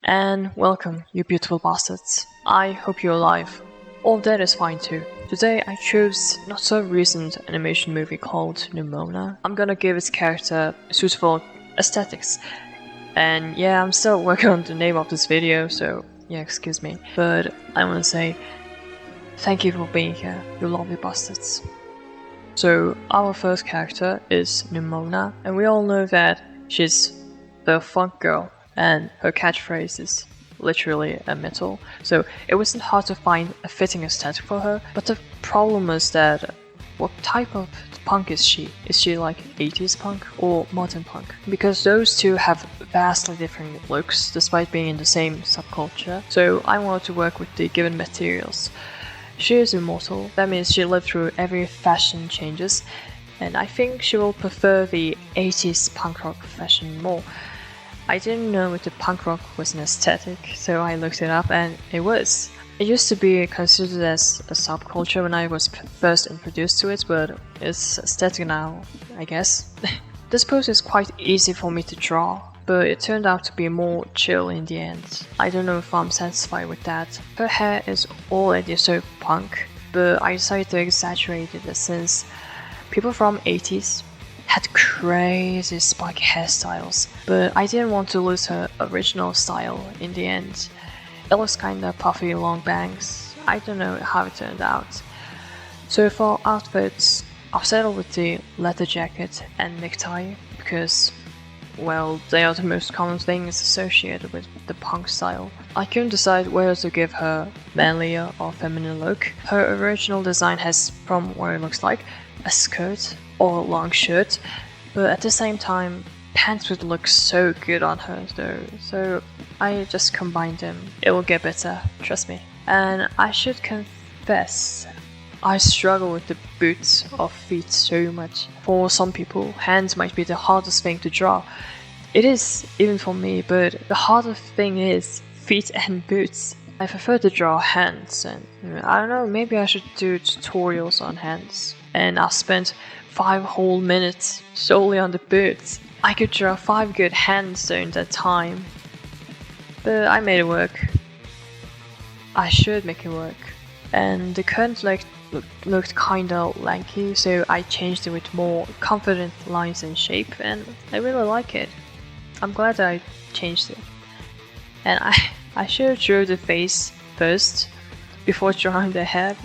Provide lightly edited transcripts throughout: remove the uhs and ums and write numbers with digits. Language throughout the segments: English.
And welcome, you beautiful bastards. I hope you're alive. All that is fine too. Today I chose not so recent animation movie called Nimona. I'm gonna give its character suitable aesthetics. And yeah, I'm still working on the name of this video, so yeah, excuse me. But I wanna say thank you for being here, you lovely bastards. So our first character is Nimona, and we all know that she's the funk girl, and her catchphrase is literally a metal. So it wasn't hard to find a fitting aesthetic for her, but the problem is that what type of punk is she? Is she like 80s punk or modern punk? Because those two have vastly different looks despite being in the same subculture, so I wanted to work with the given materials. She is immortal, that means she lived through every fashion changes, and I think she will prefer the 80s punk rock fashion more. I didn't know if the punk rock was an aesthetic, so I looked it up and it was. It used to be considered as a subculture when I was first introduced to it, but it's aesthetic now, I guess. This pose is quite easy for me to draw, but it turned out to be more chill in the end. I don't know if I'm satisfied with that. Her hair is already so punk, but I decided to exaggerate it since people from 80s had crazy spiky hairstyles, but I didn't want to lose her original style in the end. It looks kinda puffy long bangs. I don't know how it turned out. So for outfits, I've settled with the leather jacket and necktie because, well, they are the most common things associated with the punk style. I couldn't decide whether to give her manlier or feminine look. Her original design has, from what it looks like, a skirt or a long shirt, but at the same time, pants would look so good on her though, so I just combined them. It will get better, trust me. And I should confess, I struggle with the boots of feet so much. For some people, hands might be the hardest thing to draw. It is, even for me, but the harder thing is feet and boots. I prefer to draw hands, and I don't know, maybe I should do tutorials on hands. And I've spent 5 whole minutes solely on the boots. I could draw 5 good hands during that time. But I made it work. I should make it work. And the current leg looked kinda lanky, so I changed it with more confident lines and shape, and I really like it. I'm glad that I changed it. And I should have drew the face first, before drawing the head.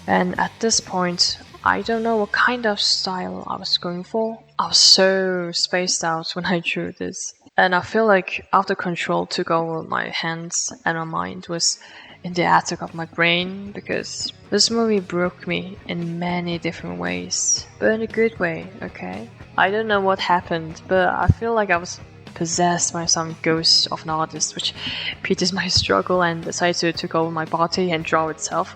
And at this point, I don't know what kind of style I was going for. I was so spaced out when I drew this. And I feel like after control took over my hands and my mind was in the attic of my brain, because this movie broke me in many different ways. But in a good way, okay? I don't know what happened, but I feel like I was possessed by some ghost of an artist, which pities my struggle and decided to take over my body and draw itself,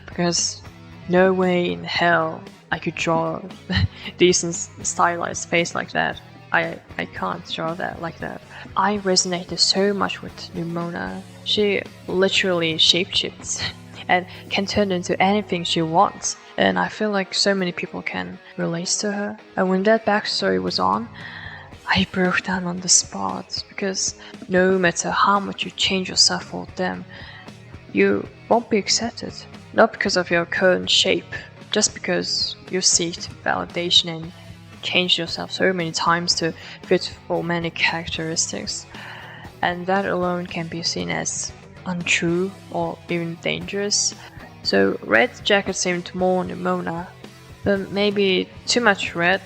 because no way in hell I could draw a decent stylized face like that. I can't draw that like that. I resonated so much with Nimona. She literally shapeshifts and can turn into anything she wants, and I feel like so many people can relate to her. And when that backstory was on, I broke down on the spot, because no matter how much you change yourself for them, you won't be accepted. Not because of your current shape, just because you seeked validation and changed yourself so many times to fit for many characteristics. And that alone can be seen as untrue or even dangerous. So red jacket seemed more Nimona, but maybe too much red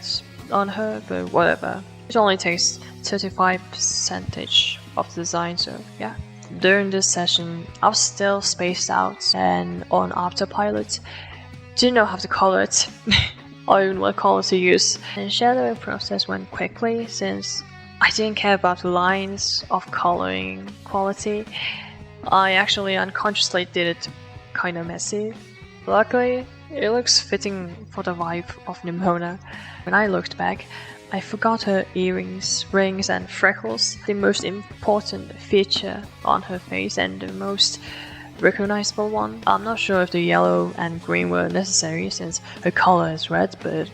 on her, but whatever. It only takes 35% of the design, so yeah. During this session, I was still spaced out and on autopilot. Didn't know how to color it, or even what color to use. And shadowing process went quickly since I didn't care about the lines of coloring quality. I actually unconsciously did it kinda messy. Luckily, it looks fitting for the vibe of Nimona. When I looked back, I forgot her earrings, rings and freckles, the most important feature on her face and the most recognizable one. I'm not sure if the yellow and green were necessary since her color is red, but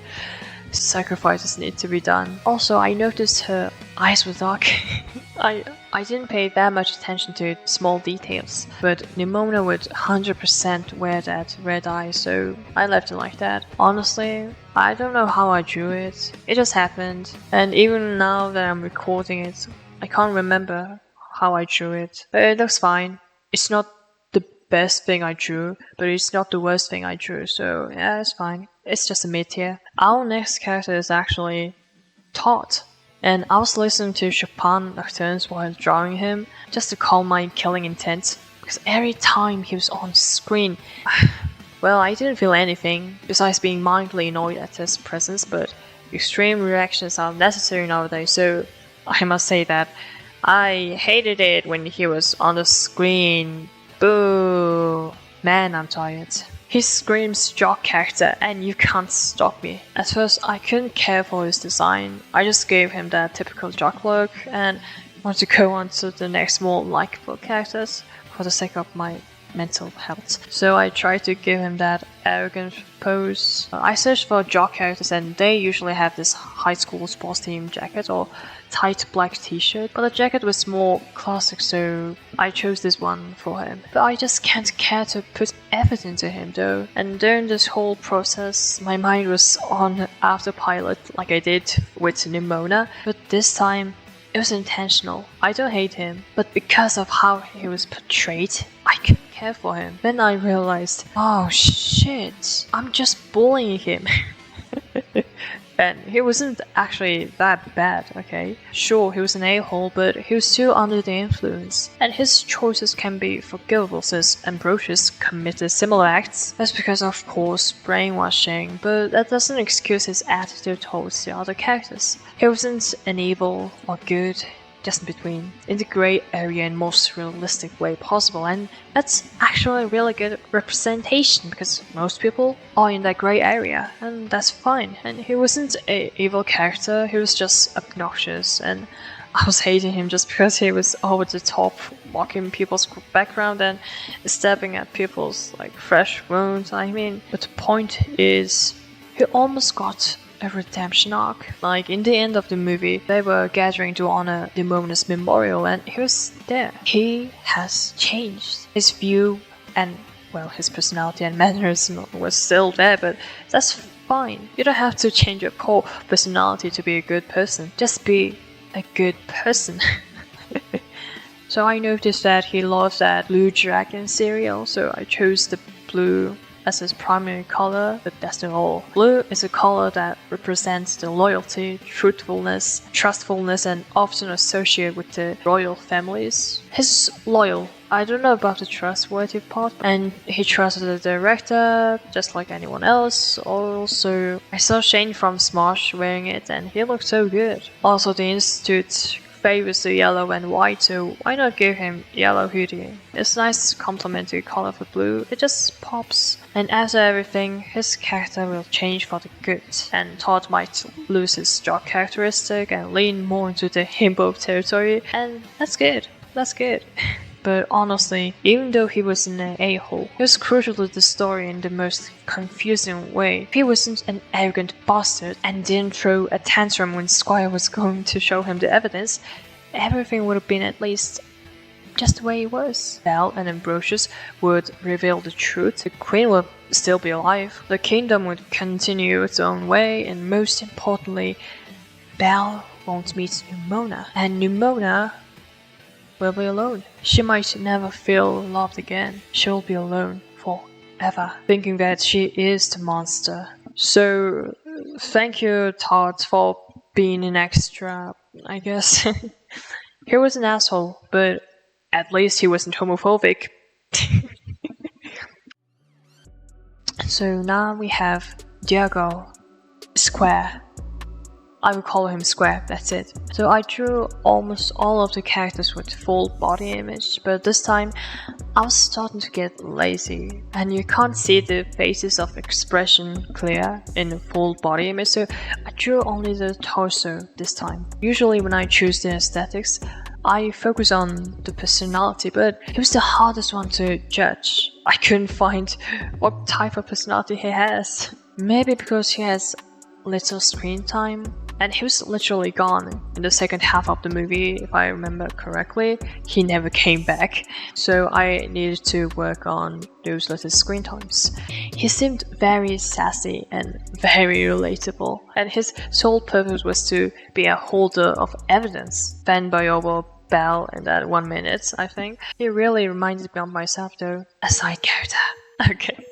sacrifices need to be done. Also, I noticed her eyes were dark. I didn't pay that much attention to small details, but Nimona would 100% wear that red eye, so I left it like that. Honestly, I don't know how I drew it. It just happened, and even now that I'm recording it, I can't remember how I drew it. But it looks fine. It's not the best thing I drew, but it's not the worst thing I drew, so yeah, it's fine. It's just a mid tier. Our next character is actually Todd. And I was listening to Chopin nocturnes while drawing him, just to calm my killing intent, because every time he was on screen, well, I didn't feel anything, besides being mildly annoyed at his presence, but extreme reactions are necessary nowadays, so I must say that I hated it when he was on the screen. Boo! Man, I'm tired. He screams jock character and you can't stop me. At first I couldn't care for his design, I just gave him that typical jock look and wanted to go on to the next more likable characters for the sake of my mental health. So I tried to give him that arrogant pose. I searched for jock characters and they usually have this high school sports team jacket or tight black t-shirt, but the jacket was more classic, so I chose this one for him. But I just can't care to put effort into him though, and during this whole process my mind was on autopilot like I did with Nimona, but this time it was intentional. I don't hate him, but because of how he was portrayed, I couldn't care for him. Then I realized, oh shit, I'm just bullying him. And he wasn't actually that bad, okay? Sure, he was an a-hole, but he was still under the influence. And his choices can be forgivable since Ambrosius committed similar acts. That's because of course brainwashing, but that doesn't excuse his attitude towards the other characters. He wasn't an evil or good, just in between, in the grey area in most realistic way possible, and that's actually a really good representation because most people are in that grey area, and that's fine. And he wasn't an evil character, he was just obnoxious, and I was hating him just because he was over the top, mocking people's background and stabbing at people's like fresh wounds. I mean, but the point is, he almost got a redemption arc. Like in the end of the movie, they were gathering to honor Nimona's memorial and he was there. He has changed. His view and, well, his personality and mannerism was still there, but that's fine. You don't have to change your core personality to be a good person. Just be a good person. So I noticed that he loves that blue dragon cereal, so I chose the blue as his primary color, but that's not all. Blue is a color that represents the loyalty, truthfulness, trustfulness, and often associated with the royal families. He's loyal. I don't know about the trustworthy part, and he trusted the director just like anyone else. Also, I saw Shane from Smosh wearing it and he looked so good. Also, the Institute favors the yellow and white, so why not give him yellow hoodie? It's a nice complementary color for blue, it just pops. And after everything, his character will change for the good, and Todd might lose his jock characteristic and lean more into the himbo territory, and that's good, that's good. But honestly, even though he was an a-hole, he was crucial to the story in the most confusing way. If he wasn't an arrogant bastard and didn't throw a tantrum when Squire was going to show him the evidence, everything would have been at least just the way it was. Belle and Ambrosius would reveal the truth, the queen would still be alive, the kingdom would continue its own way, and most importantly, Belle won't meet Nimona, and Nimona will be alone. She might never feel loved again. She'll be alone forever, thinking that she is the monster. So, thank you, Todd, for being an extra, I guess. He was an asshole, but at least he wasn't homophobic. So now we have Diego Square. I will call him Square, that's it. So I drew almost all of the characters with full body image, but this time I was starting to get lazy and you can't see the faces of expression clear in the full body image, so I drew only the torso this time. Usually when I choose the aesthetics, I focus on the personality, but it was the hardest one to judge. I couldn't find what type of personality he has. Maybe because he has little screen time, and he was literally gone in the second half of the movie, if I remember correctly. He never came back, so I needed to work on those little screen times. He seemed very sassy and very relatable, and his sole purpose was to be a holder of evidence, fanned by over Belle in that 1 minute, I think. He really reminded me of myself though. A side character. Okay.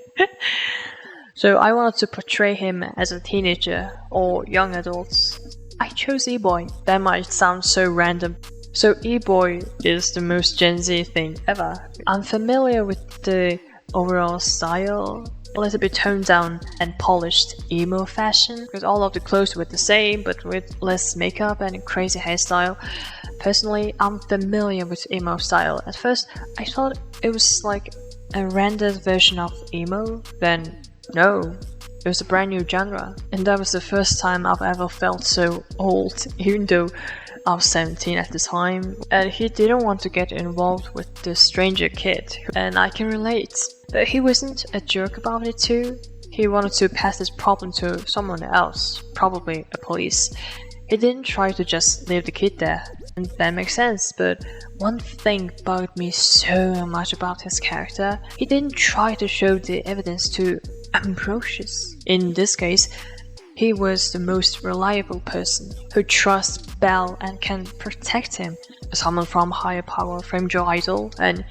So I wanted to portray him as a teenager or young adults. I chose E-Boy. That might sound so random. So E-Boy is the most Gen Z thing ever. I'm familiar with the overall style, a little bit toned down and polished emo fashion, because all of the clothes were the same but with less makeup and crazy hairstyle. Personally, I'm familiar with emo style. At first, I thought it was like a rendered version of emo, then no, it was a brand new genre. And that was the first time I've ever felt so old, even though I was 17 at the time. And he didn't want to get involved with the stranger kid, and I can relate. But he wasn't a jerk about it too. He wanted to pass this problem to someone else, probably a police. He didn't try to just leave the kid there. And that makes sense, but one thing bugged me so much about his character. He didn't try to show the evidence to Ambrosius. In this case, he was the most reliable person who trusts Belle and can protect him. Someone from higher power framed your idol, and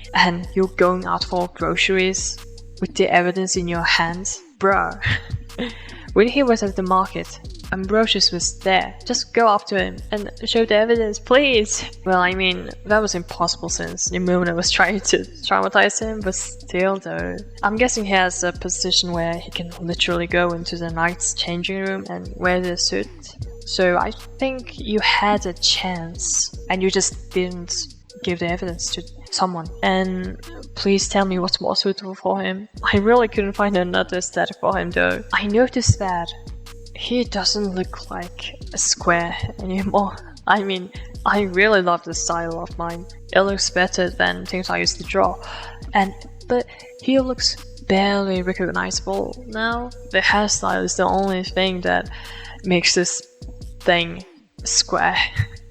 you're going out for groceries with the evidence in your hands? Bruh. When he was at the market, Ambrosius was there. Just go up to him and show the evidence, please. Well, I mean, that was impossible since Nimona was trying to traumatize him, but still though. I'm guessing he has a position where he can literally go into the knight's changing room and wear the suit. So I think you had a chance and you just didn't give the evidence to someone. And please tell me what's more suitable for him. I really couldn't find another aesthetic for him though. I noticed that he doesn't look like a square anymore. I mean, I really love the style of mine. It looks better than things I used to draw. But he looks barely recognizable now. The hairstyle is the only thing that makes this thing square.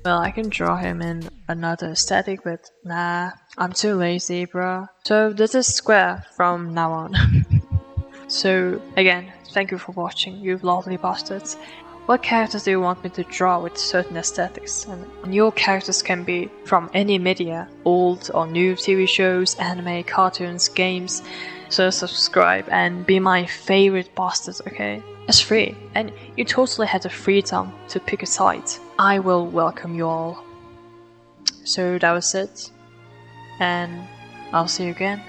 Well, I can draw him in another aesthetic, but nah, I'm too lazy, bruh. So this is square from now on. So again, thank you for watching, you lovely bastards. What characters do you want me to draw with certain aesthetics? And your characters can be from any media, old or new TV shows, anime, cartoons, games. So subscribe and be my favorite bastards, okay? It's free, and you totally had the freedom to pick a side. I will welcome you all. So that was it, and I'll see you again.